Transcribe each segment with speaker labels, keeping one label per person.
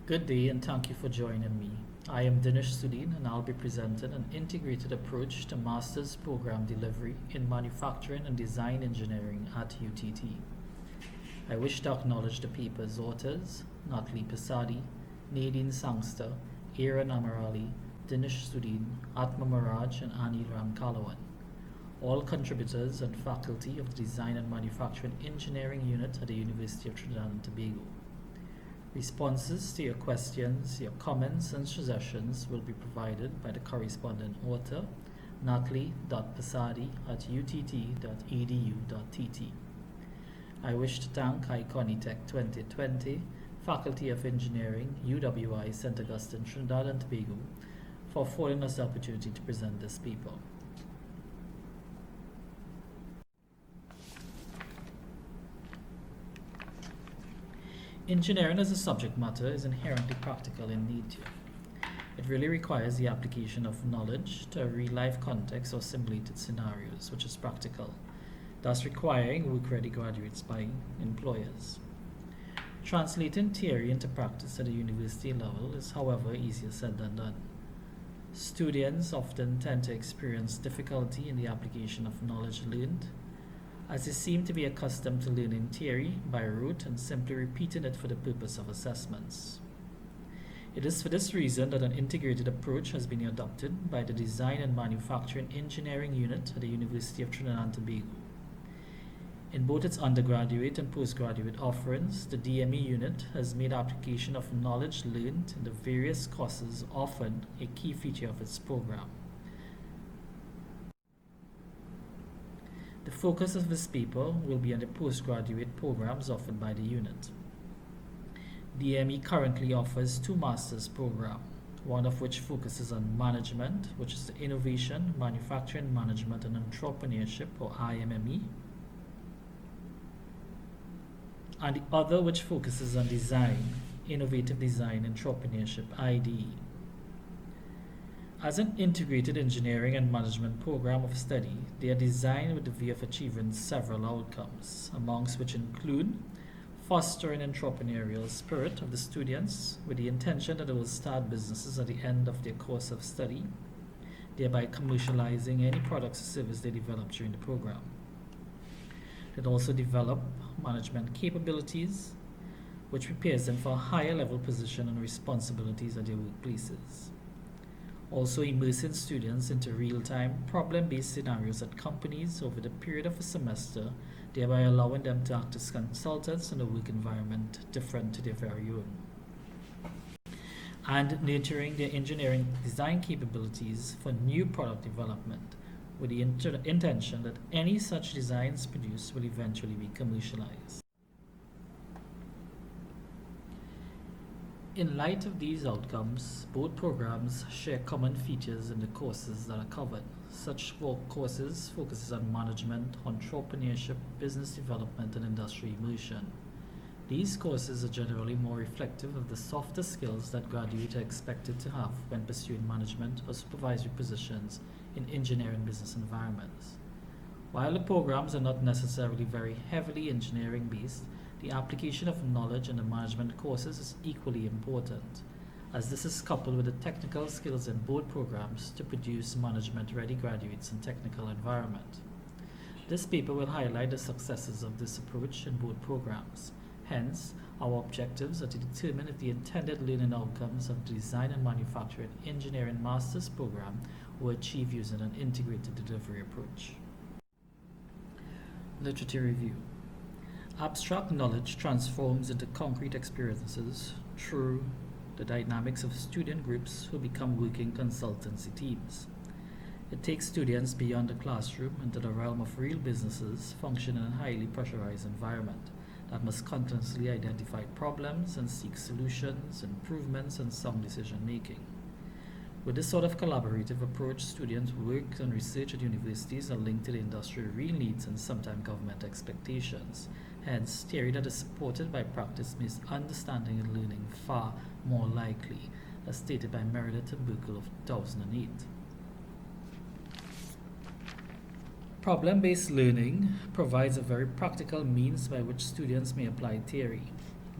Speaker 1: Good day and thank you for joining me. I am Soodeen and I'll be presenting an integrated approach to master's program delivery in manufacturing and design engineering at UTT. I wish to acknowledge the paper's authors, Natli Pasadi, Nadine Sangster, Aaron Amarali, Dinesh Soodeen, Atma Maraj and Anil Ramkalawan, all contributors and faculty of the Design and Manufacturing Engineering Unit at the University of Trinidad and Tobago. Responses to your questions, your comments, and suggestions will be provided by the corresponding author, natli.pasadi@utt.edu.tt. I wish to thank Iconitech 2020, Faculty of Engineering, UWI, St. Augustine, Trinidad and Tobago, for affording us the opportunity to present this paper. Engineering as a subject matter is inherently practical in nature. It really requires the application of knowledge to a real-life context or simulated scenarios, which is practical, thus requiring work-ready graduates by employers. Translating theory into practice at the university level is, however, easier said than done. Students often tend to experience difficulty in the application of knowledge learned, as they seem to be accustomed to learning theory by rote and simply repeating it for the purpose of assessments. It is for this reason that an integrated approach has been adopted by the Design and Manufacturing Engineering Unit at the University of Trinidad and Tobago. In both its undergraduate and postgraduate offerings, the DME Unit has made application of knowledge learned in the various courses often a key feature of its program. The focus of this paper will be on the postgraduate programs offered by the unit. DME currently offers two master's programs, one of which focuses on management, which is the Innovation, Manufacturing Management and Entrepreneurship, or IMME, and the other which focuses on design, Innovative Design Entrepreneurship, IDE. As an integrated engineering and management program of study, they are designed with the view of achieving several outcomes, amongst which include fostering entrepreneurial spirit of the students with the intention that they will start businesses at the end of their course of study, thereby commercializing any products or service they develop during the program. They also develop management capabilities, which prepares them for a higher level position and responsibilities at their workplaces. Also immersing students into real-time, problem-based scenarios at companies over the period of a semester, thereby allowing them to act as consultants in a work environment different to their very own. And nurturing their engineering design capabilities for new product development, with the intention that any such designs produced will eventually be commercialized. In light of these outcomes, both programs share common features in the courses that are covered. Such courses focus on management, entrepreneurship, business development, and industry immersion. These courses are generally more reflective of the softer skills that graduates are expected to have when pursuing management or supervisory positions in engineering business environments. While the programs are not necessarily very heavily engineering based, the application of knowledge in the management courses is equally important, as this is coupled with the technical skills in both programs to produce management-ready graduates in technical environment. This paper will highlight the successes of this approach in both programs. Hence, our objectives are to determine if the intended learning outcomes of the Design and Manufacturing Engineering Master's program were achieved using an integrated delivery approach. Literature review. Abstract knowledge transforms into concrete experiences through the dynamics of student groups who become working consultancy teams. It takes students beyond the classroom into the realm of real businesses functioning in a highly pressurized environment that must continuously identify problems and seek solutions, improvements, and sound decision making. With this sort of collaborative approach, students' work and research at universities are linked to the industry real needs and sometimes government expectations. Hence, theory that is supported by practice makes understanding and learning far more likely, as stated by Meredith and Buchel of 2008. Problem-based learning provides a very practical means by which students may apply theory.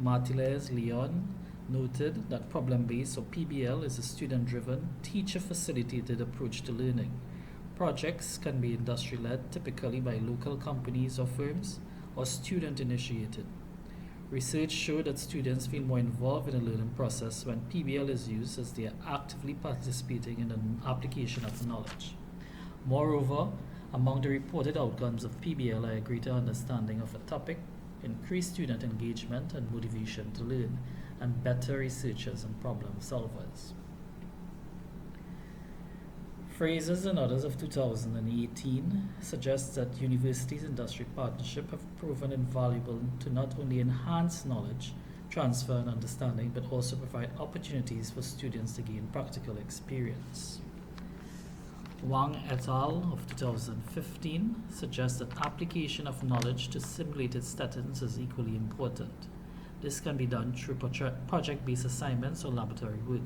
Speaker 1: Martínez, Leon, noted that problem-based or PBL is a student-driven, teacher-facilitated approach to learning. Projects can be industry-led, typically by local companies or firms, or student-initiated. Research showed that students feel more involved in the learning process when PBL is used, as they are actively participating in the application of knowledge. Moreover, among the reported outcomes of PBL are a greater understanding of a topic, increased student engagement and motivation to learn, and better researchers and problem solvers. Fraser's and others of 2018 suggest that universities' industry partnership have proven invaluable to not only enhance knowledge, transfer and understanding, but also provide opportunities for students to gain practical experience. Wang et al. Of 2015 suggests that application of knowledge to simulated settings is equally important. This can be done through project-based assignments or laboratory work.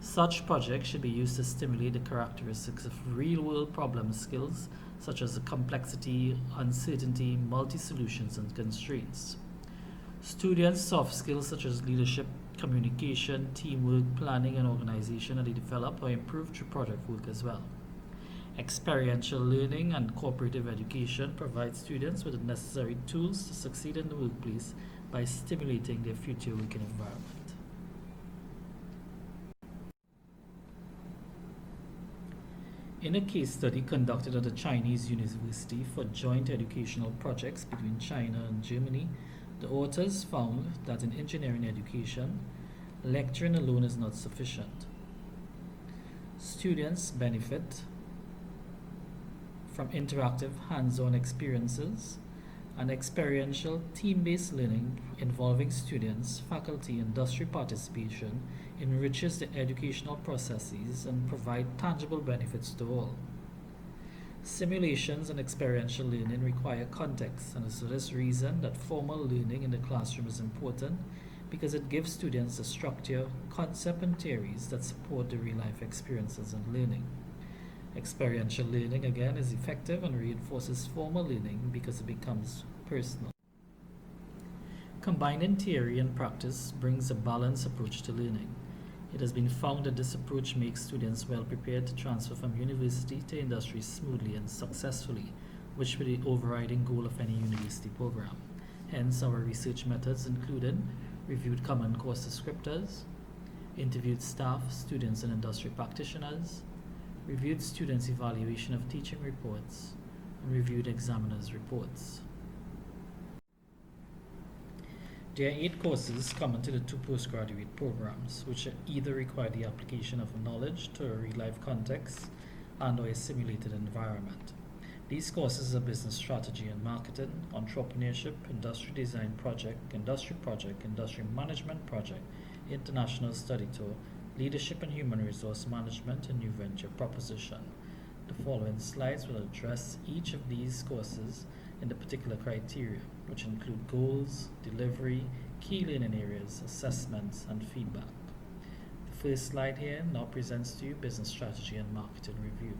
Speaker 1: Such projects should be used to stimulate the characteristics of real-world problem skills, such as complexity, uncertainty, multi-solutions, and constraints. Students' soft skills such as leadership, communication, teamwork, planning, and organization are developed or improved through project work as well. Experiential learning and cooperative education provide students with the necessary tools to succeed in the workplace by stimulating their future working environment. In a case study conducted at a Chinese university for joint educational projects between China and Germany, the authors found that in engineering education, lecturing alone is not sufficient. Students benefit from interactive hands-on experiences and experiential team-based learning involving students, faculty, industry participation enriches the educational processes and provide tangible benefits to all. Simulations and experiential learning require context, and it's for this reason that formal learning in the classroom is important, because it gives students the structure, concept, and theories that support the real-life experiences and learning. Experiential learning, again, is effective and reinforces formal learning because it becomes personal. Combining theory and practice brings a balanced approach to learning. It has been found that this approach makes students well prepared to transfer from university to industry smoothly and successfully, which will be the overriding goal of any university program. Hence, our research methods included reviewed common course descriptors, interviewed staff, students, and industry practitioners, reviewed students' evaluation of teaching reports, and reviewed examiners' reports. There are 8 courses common to the 2 postgraduate programs, which either require the application of knowledge to a real-life context and/or a simulated environment. These courses are business strategy and marketing, entrepreneurship, industry design project, industry management project, international study tour, leadership and human resource management, and new venture proposition. The following slides will address each of these courses in the particular criteria, which include goals, delivery, key learning areas, assessments, and feedback. The first slide here now presents to you business strategy and marketing review.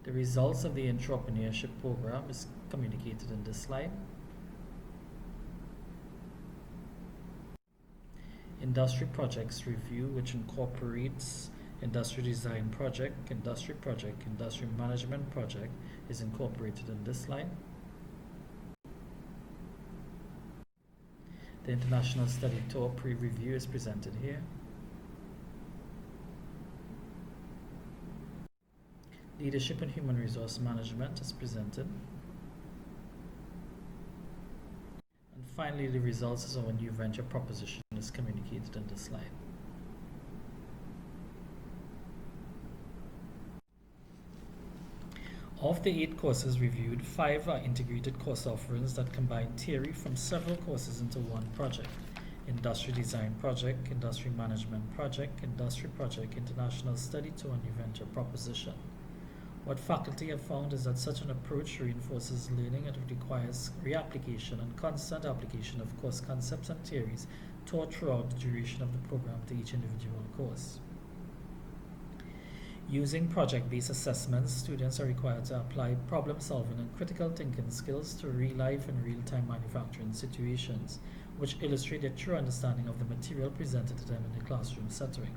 Speaker 1: The results of the entrepreneurship program is communicated in this slide. Industry projects review, which incorporates industry design project, industry management project, is incorporated in this slide. The international study tour pre-review is presented here. Leadership and human resource management is presented. And finally, the results of our new venture proposition is communicated in this slide. Of the 8 courses reviewed, 5 are integrated course offerings that combine theory from several courses into one project. Industry design project, industry management project, international study tour, and new venture proposition. What faculty have found is that such an approach reinforces learning and requires reapplication and constant application of course concepts and theories taught throughout the duration of the program to each individual course. Using project-based assessments, students are required to apply problem-solving and critical thinking skills to real-life and real-time manufacturing situations, which illustrate their true understanding of the material presented to them in the classroom setting.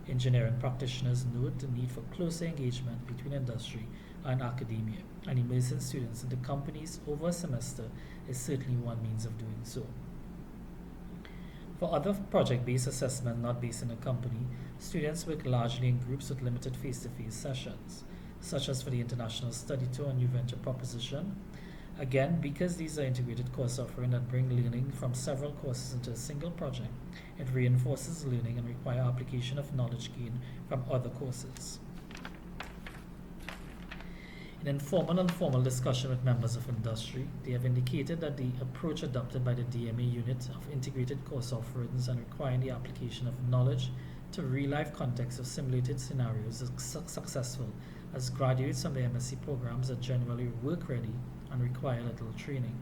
Speaker 1: Engineering practitioners note the need for closer engagement between industry and academia, and immersing students into companies over a semester is certainly one means of doing so. For other project-based assessment not based in a company, students work largely in groups with limited face-to-face sessions, such as for the International Study Tour and New Venture Proposition. Again, because these are integrated course offering that bring learning from several courses into a single project, it reinforces learning and require application of knowledge gained from other courses. In informal and formal discussion with members of industry, they have indicated that the approach adopted by the DME Unit of integrated course offerings and requiring the application of knowledge to real-life context of simulated scenarios is successful, as graduates from the MSc programs are generally work-ready and require little training.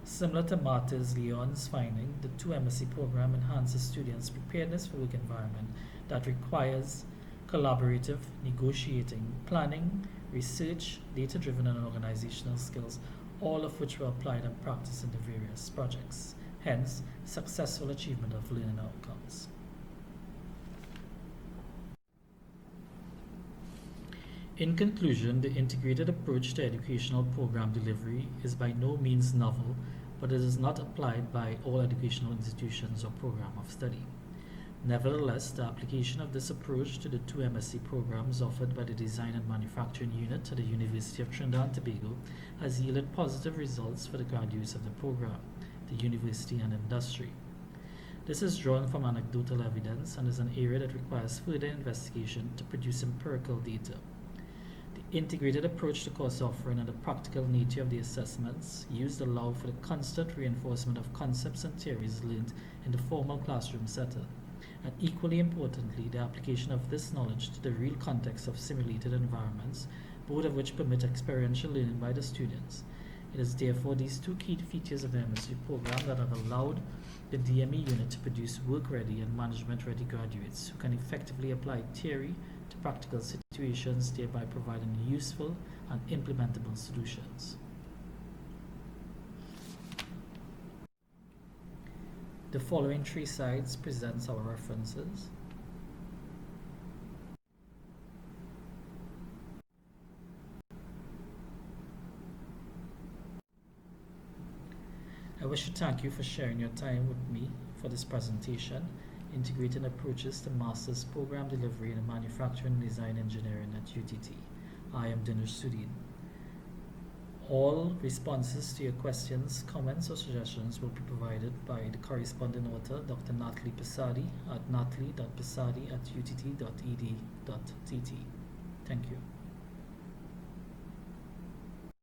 Speaker 1: Similar to Martins Leon's finding, the 2 MSc program enhances students' preparedness for work environment that requires collaborative, negotiating, planning, research, data-driven and organizational skills, all of which were applied and practiced in the various projects. Hence, successful achievement of learning outcomes. In conclusion, the integrated approach to educational program delivery is by no means novel, but it is not applied by all educational institutions or program of study. Nevertheless, the application of this approach to the 2 MSc programs offered by the Design and Manufacturing Unit at the University of Trinidad and Tobago has yielded positive results for the graduates of the program, the university and industry. This is drawn from anecdotal evidence and is an area that requires further investigation to produce empirical data. The integrated approach to course offering and the practical nature of the assessments used allow for the constant reinforcement of concepts and theories learned in the formal classroom setting, and equally importantly, the application of this knowledge to the real context of simulated environments, both of which permit experiential learning by the students. It is therefore these 2 key features of the MSc program that have allowed the DME Unit to produce work-ready and management-ready graduates who can effectively apply theory to practical situations, thereby providing useful and implementable solutions. The following 3 slides presents our references. I wish to thank you for sharing your time with me for this presentation, Integrating Approaches to Master's Program Delivery in Manufacturing Design Engineering at UTT. I am Soodeen. All responses to your questions, comments, or suggestions will be provided by the corresponding author, Dr. Natalie Pisadi, at natalie.pisadi@utt.ed.tt. Thank you.